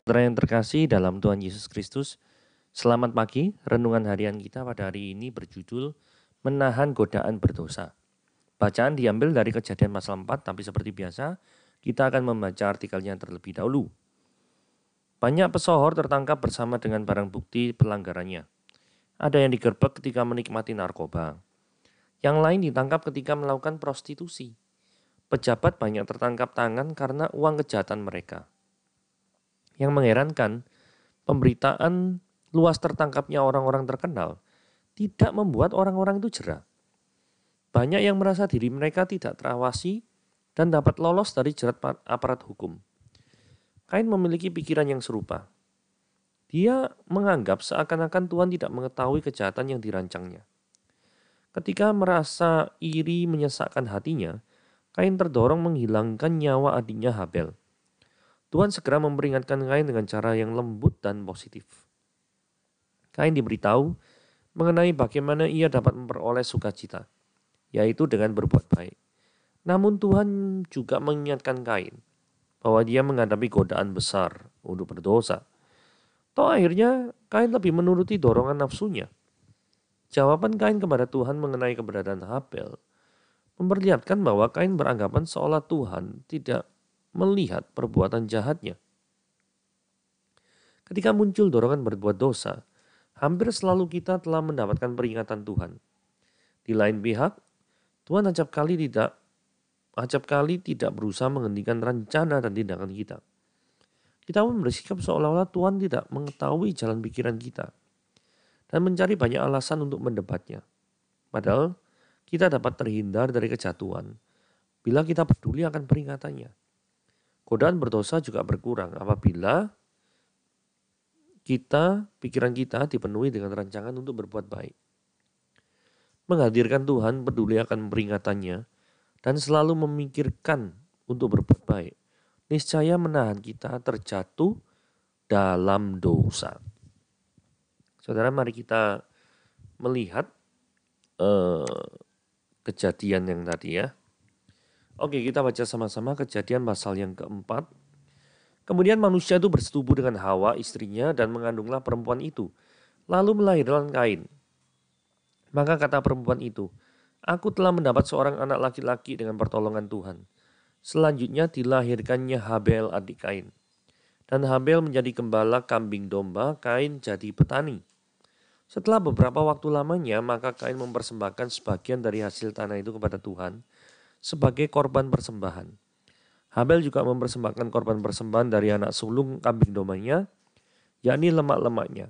Saudara yang terkasih dalam Tuhan Yesus Kristus, selamat pagi. Renungan harian kita pada hari ini berjudul Menahan Godaan Berdosa. Bacaan diambil dari Kejadian pasal 4, tapi seperti biasa, kita akan membaca artikelnya terlebih dahulu. Banyak pesohor tertangkap bersama dengan barang bukti pelanggarannya. Ada yang digerebek ketika menikmati narkoba. Yang lain ditangkap ketika melakukan prostitusi. Pejabat banyak tertangkap tangan karena uang kejahatan mereka. Yang mengherankan, pemberitaan luas tertangkapnya orang-orang terkenal tidak membuat orang-orang itu jera. Banyak yang merasa diri mereka tidak terawasi dan dapat lolos dari jerat aparat hukum. Kain memiliki pikiran yang serupa. Dia menganggap seakan-akan Tuhan tidak mengetahui kejahatan yang dirancangnya. Ketika merasa iri menyesakkan hatinya, Kain terdorong menghilangkan nyawa adiknya Habel. Tuhan segera memperingatkan Kain dengan cara yang lembut dan positif. Kain diberitahu mengenai bagaimana ia dapat memperoleh sukacita, yaitu dengan berbuat baik. Namun Tuhan juga mengingatkan Kain bahwa dia menghadapi godaan besar untuk berdosa. Toh akhirnya Kain lebih menuruti dorongan nafsunya. Jawaban Kain kepada Tuhan mengenai keberadaan Habel memperlihatkan bahwa Kain beranggapan seolah Tuhan tidak melihat perbuatan jahatnya. Ketika muncul dorongan berbuat dosa, hampir selalu kita telah mendapatkan peringatan Tuhan. Di lain pihak, Tuhan acap kali tidak berusaha menghentikan rencana dan tindakan kita. Kita pun bersikap seolah-olah Tuhan tidak mengetahui jalan pikiran kita dan mencari banyak alasan untuk mendebatnya. Padahal kita dapat terhindar dari kejatuhan bila kita peduli akan peringatannya. Godaan berdosa juga berkurang apabila pikiran kita dipenuhi dengan rancangan untuk berbuat baik. Menghadirkan Tuhan peduli akan peringatannya dan selalu memikirkan untuk berbuat baik, niscaya menahan kita terjatuh dalam dosa. Saudara, mari kita melihat kejadian yang tadi ya. Oke, kita baca sama-sama Kejadian pasal yang keempat. Kemudian manusia itu bersetubuh dengan Hawa istrinya dan mengandunglah perempuan itu. Lalu melahirkan Kain. Maka kata perempuan itu, aku telah mendapat seorang anak laki-laki dengan pertolongan Tuhan. Selanjutnya dilahirkannya Habel adik Kain. Dan Habel menjadi gembala kambing domba, Kain jadi petani. Setelah beberapa waktu lamanya, maka Kain mempersembahkan sebagian dari hasil tanah itu kepada Tuhan sebagai korban persembahan. Habel juga mempersembahkan korban persembahan dari anak sulung kambing dombanya, yakni lemak-lemaknya.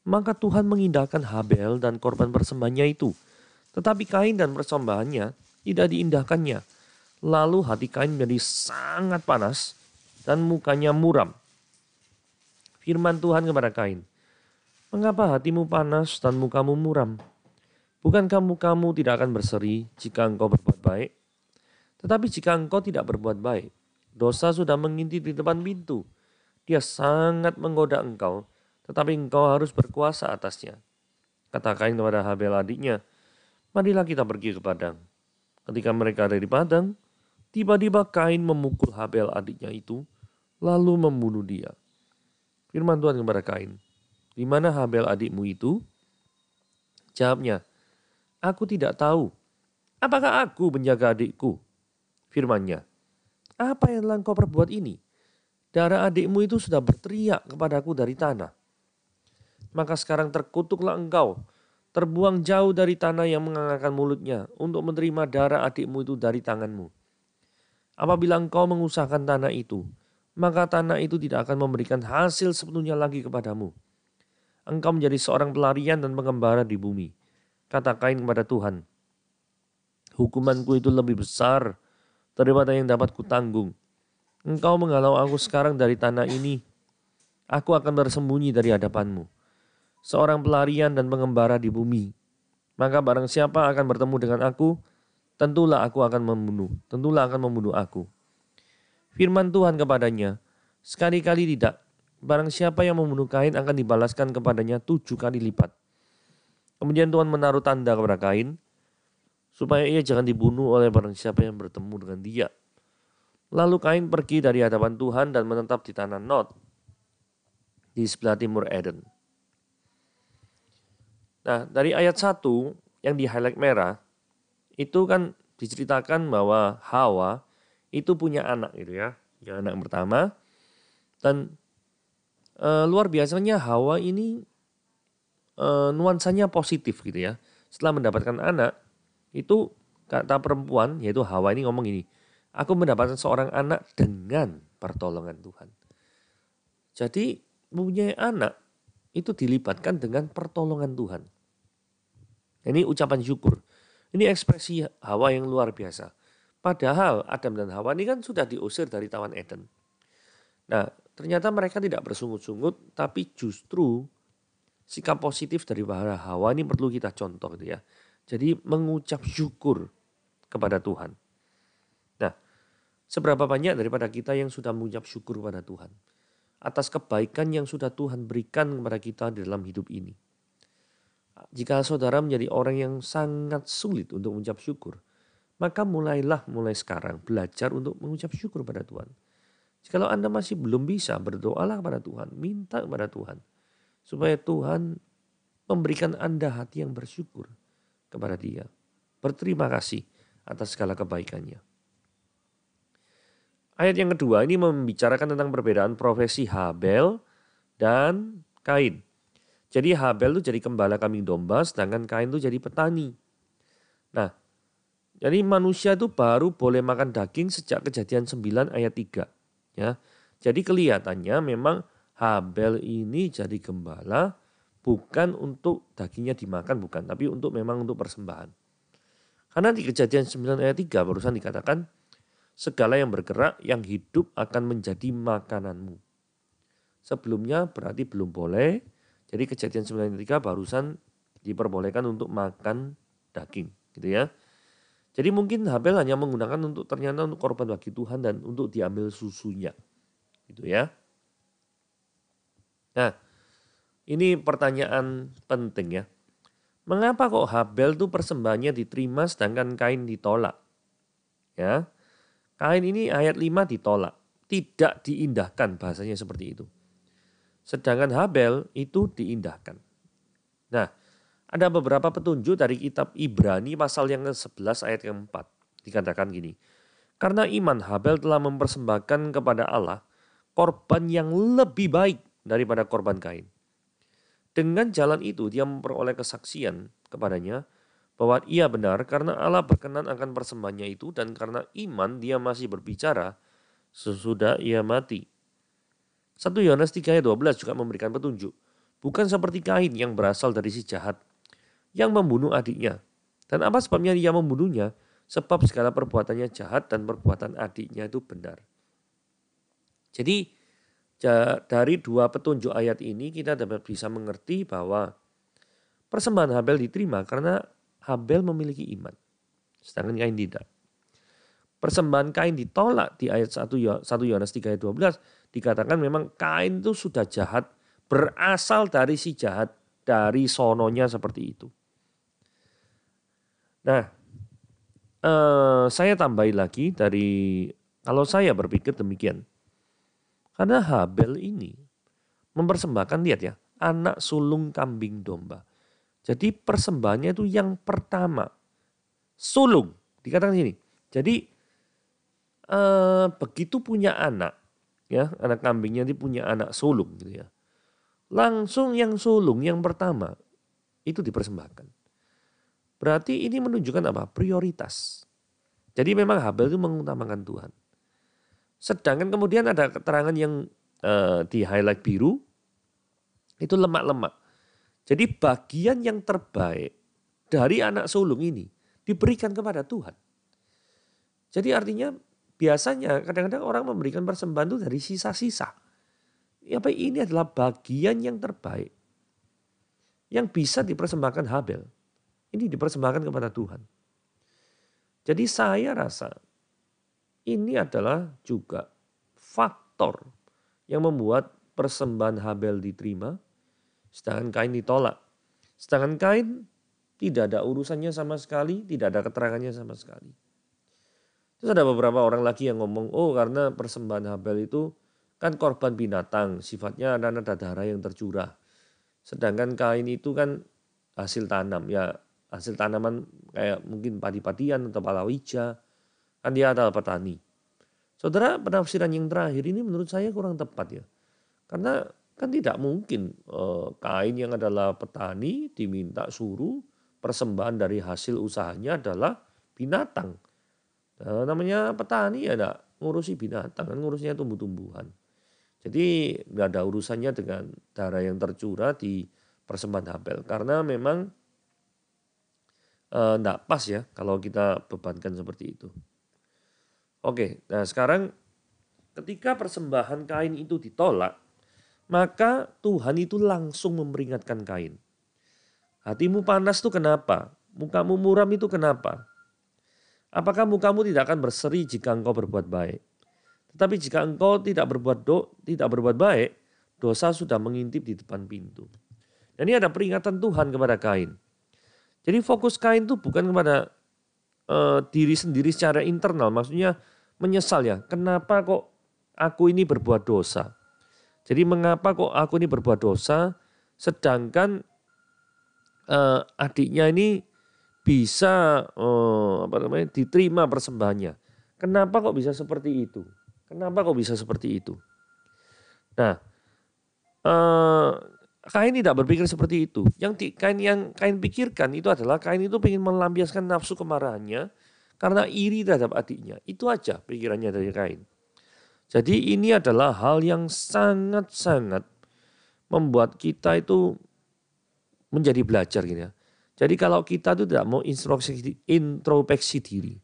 Maka Tuhan mengindahkan Habel dan korban persembahannya itu. Tetapi Kain dan persembahannya tidak diindahkannya. Lalu hati Kain menjadi sangat panas dan mukanya muram. Firman Tuhan kepada Kain, mengapa hatimu panas dan mukamu muram? Bukankah mukamu tidak akan berseri jika engkau berbuat baik? Tetapi jika engkau tidak berbuat baik, dosa sudah mengintip di depan pintu. Dia sangat menggoda engkau, tetapi engkau harus berkuasa atasnya. Kata Kain kepada Habel adiknya, marilah kita pergi ke padang. Ketika mereka ada di padang, tiba-tiba Kain memukul Habel adiknya itu, lalu membunuh dia. Firman Tuhan kepada Kain, di mana Habel adikmu itu? Jawabnya, aku tidak tahu. Apakah aku menjaga adikku? Firman-Nya, apa yang telah engkau perbuat ini? Darah adikmu itu sudah berteriak kepadaku dari tanah. Maka sekarang terkutuklah engkau, terbuang jauh dari tanah yang mengangkat mulutnya untuk menerima darah adikmu itu dari tanganmu. Apabila engkau mengusahakan tanah itu, maka tanah itu tidak akan memberikan hasil sepenuhnya lagi kepadamu. Engkau menjadi seorang pelarian dan pengembara di bumi. Kata Kain kepada Tuhan, hukumanku itu lebih besar daripada yang dapat kutanggung. Engkau menghalau aku sekarang dari tanah ini. Aku akan bersembunyi dari hadapanmu. Seorang pelarian dan pengembara di bumi. Maka barang siapa akan bertemu dengan aku, tentulah akan membunuh aku. Firman Tuhan kepadanya, sekali-kali tidak. Barang siapa yang membunuh Kain akan dibalaskan kepadanya 7 kali lipat. Kemudian Tuhan menaruh tanda kepada Kain, supaya ia jangan dibunuh oleh barang siapa yang bertemu dengan dia. Lalu Kain pergi dari hadapan Tuhan dan menetap di tanah Nod di sebelah timur Eden. Nah, dari ayat 1 yang di highlight merah, itu kan diceritakan bahwa Hawa itu punya anak gitu ya. Yang anak pertama. Dan luar biasanya Hawa ini nuansanya positif gitu ya. Setelah mendapatkan anak, itu kata perempuan yaitu Hawa ini ngomong ini, aku mendapatkan seorang anak dengan pertolongan Tuhan. Jadi mempunyai anak itu dilibatkan dengan pertolongan Tuhan. Ini ucapan syukur. Ini ekspresi Hawa yang luar biasa. Padahal Adam dan Hawa ini kan sudah diusir dari Taman Eden. Nah, ternyata mereka tidak bersungut-sungut, tapi justru sikap positif dari para Hawa ini perlu kita contoh gitu ya. Jadi mengucap syukur kepada Tuhan. Nah, seberapa banyak daripada kita yang sudah mengucap syukur kepada Tuhan atas kebaikan yang sudah Tuhan berikan kepada kita di dalam hidup ini. Jika saudara menjadi orang yang sangat sulit untuk mengucap syukur, maka mulai sekarang belajar untuk mengucap syukur pada Tuhan. Jikalau Anda masih belum bisa, berdoalah kepada Tuhan, minta kepada Tuhan, supaya Tuhan memberikan Anda hati yang bersyukur kepada Dia. Berterima kasih atas segala kebaikannya. Ayat yang kedua ini membicarakan tentang perbedaan profesi Habel dan Kain. Jadi Habel itu jadi gembala kambing domba, sedangkan Kain itu jadi petani. Nah, jadi manusia itu baru boleh makan daging sejak Kejadian 9 ayat 3. Ya. Jadi kelihatannya memang Habel ini jadi gembala bukan untuk dagingnya dimakan, bukan, tapi memang untuk persembahan. Karena di Kejadian 9 ayat 3 barusan dikatakan, segala yang bergerak, yang hidup akan menjadi makananmu. Sebelumnya berarti belum boleh. Jadi Kejadian 9 ayat 3 barusan diperbolehkan untuk makan daging. Gitu ya. Jadi mungkin Habel hanya menggunakan untuk korban bagi Tuhan dan untuk diambil susunya. Gitu ya. Nah, ini pertanyaan penting ya. Mengapa kok Habel itu persembahannya diterima sedangkan Kain ditolak? Ya. Kain ini ayat 5 ditolak, tidak diindahkan, bahasanya seperti itu. Sedangkan Habel itu diindahkan. Nah, ada beberapa petunjuk dari kitab Ibrani pasal yang ke-11 ayat yang 4. Dikatakan gini, karena iman Habel telah mempersembahkan kepada Allah korban yang lebih baik daripada korban Kain. Dengan jalan itu dia memperoleh kesaksian kepadanya bahwa ia benar karena Allah berkenan akan persembahannya itu dan karena iman dia masih berbicara sesudah ia mati. 1 Yohanes 3 ayat 12 juga memberikan petunjuk. Bukan seperti Kain yang berasal dari si jahat yang membunuh adiknya. Dan apa sebabnya dia membunuhnya? Sebab segala perbuatannya jahat dan perbuatan adiknya itu benar. Jadi dari dua petunjuk ayat ini kita dapat bisa mengerti bahwa persembahan Habel diterima karena Habel memiliki iman, sedangkan Kain tidak. Persembahan Kain ditolak di ayat 1 Yohanes 3 ayat 12 dikatakan memang Kain itu sudah jahat, berasal dari si jahat, dari sononya seperti itu. Nah, saya tambahin lagi kalau saya berpikir demikian. Karena Habel ini mempersembahkan, lihat ya, anak sulung kambing domba. Jadi persembahannya itu yang pertama, sulung, dikatakan sini. Jadi begitu punya anak, ya anak kambingnya itu punya anak sulung gitu ya. Langsung yang sulung yang pertama itu dipersembahkan. Berarti ini menunjukkan apa? Prioritas. Jadi memang Habel itu mengutamakan Tuhan. Sedangkan kemudian ada keterangan yang di highlight biru, itu lemak-lemak. Jadi bagian yang terbaik dari anak sulung ini diberikan kepada Tuhan. Jadi artinya biasanya kadang-kadang orang memberikan persembahan itu dari sisa-sisa. Ini adalah bagian yang terbaik yang bisa dipersembahkan Habel. Ini dipersembahkan kepada Tuhan. Jadi saya rasa ini adalah juga faktor yang membuat persembahan Habel diterima, sedangkan Kain ditolak. Sedangkan Kain tidak ada urusannya sama sekali, tidak ada keterangannya sama sekali. Terus ada beberapa orang lagi yang ngomong, oh karena persembahan Habel itu kan korban binatang, sifatnya ada darah yang tercurah. Sedangkan Kain itu kan hasil tanam, ya hasil tanaman kayak mungkin padi-padian atau palawija, kan dia adalah petani. Saudara, penafsiran yang terakhir ini menurut saya kurang tepat ya. Karena kan tidak mungkin Kain yang adalah petani diminta suruh persembahan dari hasil usahanya adalah binatang. Nah, namanya petani ya enggak ngurusi binatang, kan ngurusnya tumbuh-tumbuhan. Jadi nggak ada urusannya dengan darah yang tercurah di persembahan Habel. Karena memang enggak pas ya kalau kita bebankan seperti itu. Oke, nah sekarang ketika persembahan Kain itu ditolak, maka Tuhan itu langsung memperingatkan Kain. Hatimu panas itu kenapa? Mukamu muram itu kenapa? Apakah mukamu tidak akan berseri jika engkau berbuat baik? Tetapi jika engkau tidak berbuat baik, dosa sudah mengintip di depan pintu. Dan ini ada peringatan Tuhan kepada Kain. Jadi fokus Kain itu bukan kepada diri sendiri secara internal, maksudnya menyesal ya. Kenapa kok aku ini berbuat dosa? Jadi mengapa kok aku ini berbuat dosa, sedangkan adiknya ini bisa diterima persembahannya. Kenapa kok bisa seperti itu? Kenapa kok bisa seperti itu? Nah, Kain tidak berpikir seperti itu. Yang Kain pikirkan itu adalah Kain itu ingin melampiaskan nafsu kemarahannya karena iri terhadap adiknya. Itu aja pikirannya dari Kain. Jadi ini adalah hal yang sangat-sangat membuat kita itu menjadi belajar gitu ya. Jadi kalau kita itu tidak mau introspeksi diri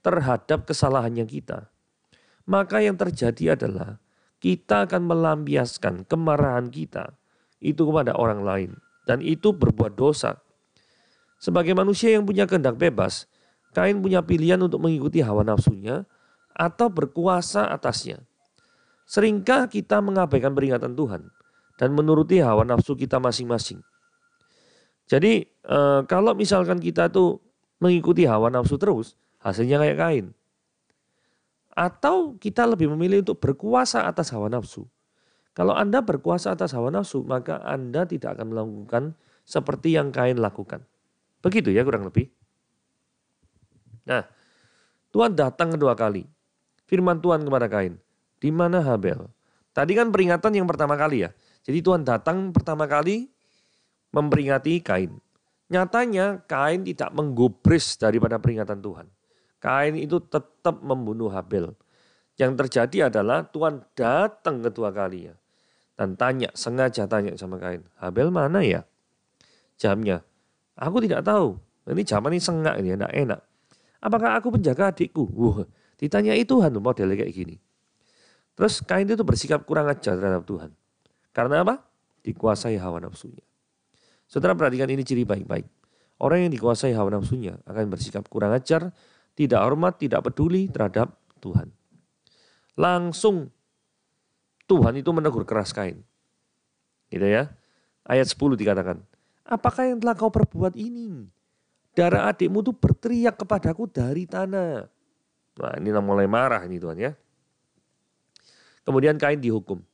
terhadap kesalahannya kita, maka yang terjadi adalah kita akan melampiaskan kemarahan kita itu kepada orang lain. Dan itu berbuat dosa. Sebagai manusia yang punya kehendak bebas, Kain punya pilihan untuk mengikuti hawa nafsunya atau berkuasa atasnya. Seringkah kita mengabaikan peringatan Tuhan dan menuruti hawa nafsu kita masing-masing. Jadi kalau misalkan kita tuh mengikuti hawa nafsu terus, hasilnya kayak Kain. Atau kita lebih memilih untuk berkuasa atas hawa nafsu. Kalau Anda berkuasa atas hawa nafsu, maka Anda tidak akan melakukan seperti yang Kain lakukan. Begitu ya kurang lebih. Nah, Tuhan datang kedua kali. Firman Tuhan kepada Kain, di mana Habel? Tadi kan peringatan yang pertama kali ya. Jadi Tuhan datang pertama kali memperingati Kain. Nyatanya Kain tidak menggubris daripada peringatan Tuhan. Kain itu tetap membunuh Habel. Yang terjadi adalah Tuhan datang kedua kalinya. Dan sengaja tanya sama Kain, Habel mana ya jamnya? Aku tidak tahu. Ini jam ini sengak ini, tidak enak. Apakah aku penjaga adikku? Ditanyai Tuhan modelnya kayak gini. Terus Kain itu bersikap kurang ajar terhadap Tuhan. Karena apa? Dikuasai hawa nafsunya. Saudara perhatikan ini ciri baik-baik. Orang yang dikuasai hawa nafsunya akan bersikap kurang ajar, tidak hormat, tidak peduli terhadap Tuhan. Langsung Tuhan itu menegur keras Kain. Gitu ya. Ayat 10 dikatakan, apakah yang telah kau perbuat ini? Darah adikmu itu berteriak kepadaku dari tanah. Nah ini mulai marah ini Tuhan ya. Kemudian Kain dihukum.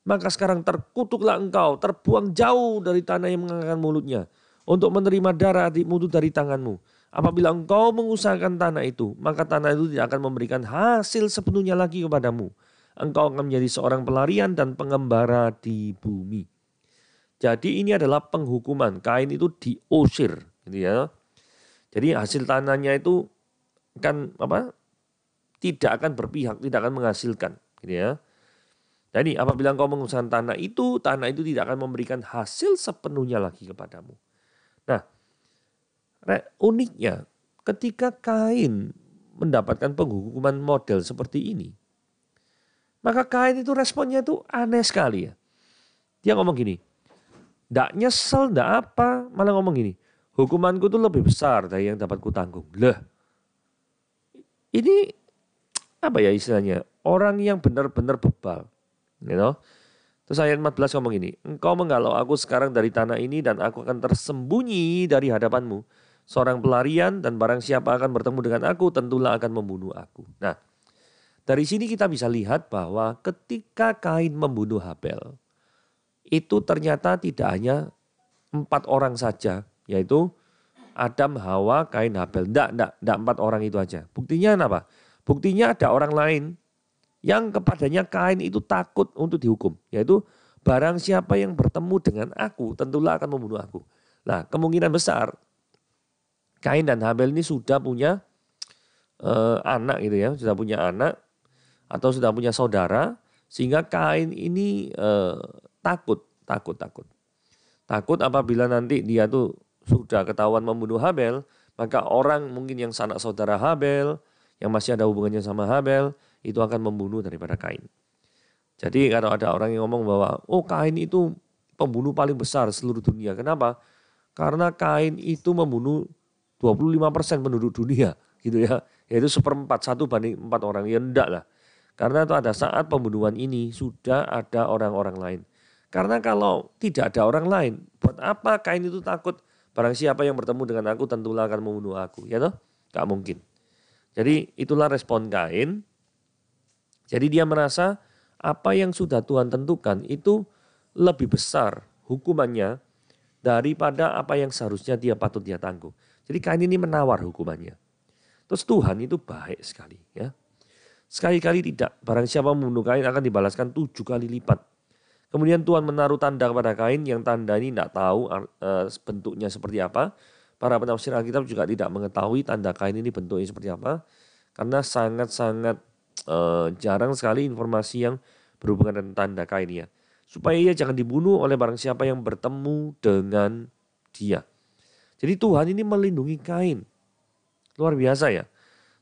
Maka sekarang terkutuklah engkau, terbuang jauh dari tanah yang mengangkat mulutnya, untuk menerima darah adikmu itu dari tanganmu. Apabila engkau mengusahakan tanah itu, maka tanah itu tidak akan memberikan hasil sepenuhnya lagi kepadamu. Engkau akan menjadi seorang pelarian dan pengembara di bumi. Jadi ini adalah penghukuman. Kain itu diusir, gitu ya. Jadi hasil tanahnya itu kan tidak akan berpihak, tidak akan menghasilkan, gitu ya. Jadi apabila engkau mengusahakan tanah itu tidak akan memberikan hasil sepenuhnya lagi kepadamu. Nah, uniknya ketika Kain mendapatkan penghukuman model seperti ini, maka Kain itu responnya itu aneh sekali ya. Dia ngomong gini, ndak nyesel, ndak apa, malah ngomong gini, hukumanku itu lebih besar dari yang dapat kutanggung. Lah, ini apa ya istilahnya, orang yang benar-benar bebal. Gitu. Terus ayat 14 ngomong gini, engkau menggalau aku sekarang dari tanah ini dan aku akan tersembunyi dari hadapanmu seorang pelarian dan barang siapa akan bertemu dengan aku tentulah akan membunuh aku. Nah, dari sini kita bisa lihat bahwa ketika Kain membunuh Habel, itu ternyata tidak hanya 4 orang saja, yaitu Adam, Hawa, Kain, Habel. Enggak 4 orang itu aja. Buktinya apa? Buktinya ada orang lain yang kepadanya Kain itu takut untuk dihukum. Yaitu barang siapa yang bertemu dengan aku tentulah akan membunuh aku. Nah, kemungkinan besar Kain dan Habel ini sudah punya anak gitu ya. Sudah punya anak atau sudah punya saudara. Sehingga Kain ini takut. Takut apabila nanti dia tuh sudah ketahuan membunuh Habel. Maka orang mungkin yang sanak saudara Habel, yang masih ada hubungannya sama Habel, itu akan membunuh daripada Kain. Jadi kalau ada orang yang ngomong bahwa Kain itu pembunuh paling besar seluruh dunia. Kenapa? Karena Kain itu membunuh 25% penduduk dunia gitu ya. Yaitu 1/4, 1 banding 4 orang. Ya enggak lah. Karena pada saat pembunuhan ini sudah ada orang-orang lain. Karena kalau tidak ada orang lain, buat apa Kain itu takut? Barang siapa yang bertemu dengan aku tentulah akan membunuh aku. Ya toh? Gak mungkin. Jadi itulah respon Kain. Jadi dia merasa apa yang sudah Tuhan tentukan itu lebih besar hukumannya daripada apa yang seharusnya patut dia tangguh. Jadi Kain ini menawar hukumannya. Terus Tuhan itu baik sekali ya. Sekali-kali tidak. Barang siapa membunuh Kain akan dibalaskan 7 kali lipat. Kemudian Tuhan menaruh tanda kepada Kain yang tanda ini tidak tahu bentuknya seperti apa. Para penafsir Alkitab juga tidak mengetahui tanda Kain ini bentuknya seperti apa. Karena sangat-sangat jarang sekali informasi yang berhubungan dengan tanda Kain ya. Supaya ia jangan dibunuh oleh barang siapa yang bertemu dengan dia. Jadi Tuhan ini melindungi Kain. Luar biasa ya.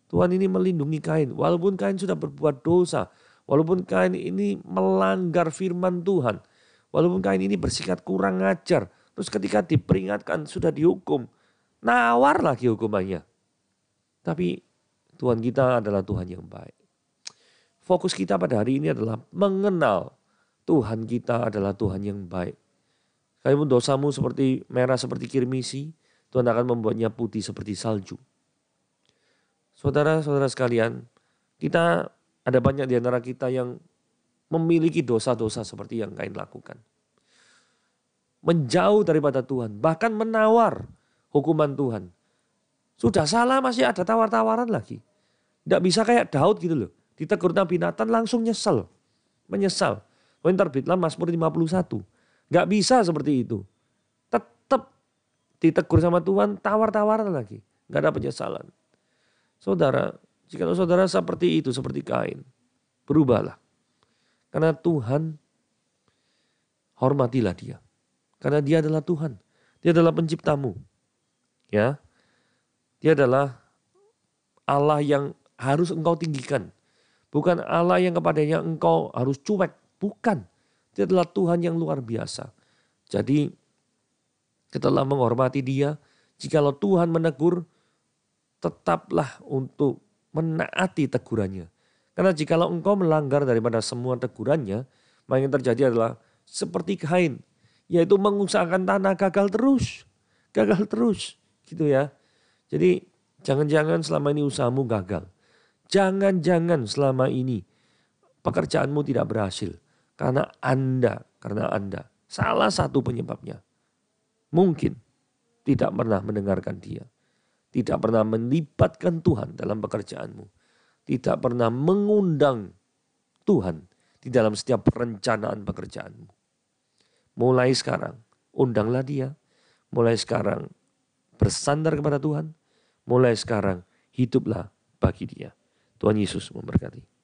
Tuhan ini melindungi Kain. Walaupun Kain sudah berbuat dosa. Walaupun Kain ini melanggar firman Tuhan. Walaupun Kain ini bersikap kurang ajar. Terus ketika diperingatkan sudah dihukum. Nawar lagi hukumannya. Tapi Tuhan kita adalah Tuhan yang baik. Fokus kita pada hari ini adalah mengenal Tuhan kita adalah Tuhan yang baik. Kalaupun dosamu seperti merah seperti kirmisi, Tuhan akan membuatnya putih seperti salju. Saudara-saudara sekalian, kita ada banyak di antara kita yang memiliki dosa-dosa seperti yang Kain lakukan. Menjauh daripada Tuhan, bahkan menawar hukuman Tuhan. Sudah salah masih ada tawar-tawaran lagi. Tidak bisa kayak Daud gitu loh. Ditegur Nabi Nathan langsung nyesel. Menyesal. Kemudian terbitlah Mazmur 51. Gak bisa seperti itu. Tetap ditegur sama Tuhan, tawar-tawaran lagi. Gak ada penyesalan. Saudara, jika saudara seperti itu, seperti Kain, berubahlah. Karena Tuhan, hormatilah dia. Karena dia adalah Tuhan. Dia adalah penciptamu. Ya, dia adalah Allah yang harus engkau tinggikan. Bukan Allah yang kepadanya engkau harus cuek. Bukan. Dia adalah Tuhan yang luar biasa. Jadi setelah menghormati dia, jikalau Tuhan menegur, tetaplah untuk menaati tegurannya. Karena jikalau engkau melanggar daripada semua tegurannya, maka yang terjadi adalah seperti Kain, yaitu mengusahakan tanah gagal terus, gitu ya. Jadi jangan-jangan selama ini usahamu gagal. Jangan-jangan selama ini pekerjaanmu tidak berhasil. Karena Anda salah satu penyebabnya. Mungkin tidak pernah mendengarkan dia. Tidak pernah melibatkan Tuhan dalam pekerjaanmu. Tidak pernah mengundang Tuhan di dalam setiap perencanaan pekerjaanmu. Mulai sekarang, undanglah dia. Mulai sekarang, bersandar kepada Tuhan. Mulai sekarang, hiduplah bagi dia. Tuhan Yesus memberkati.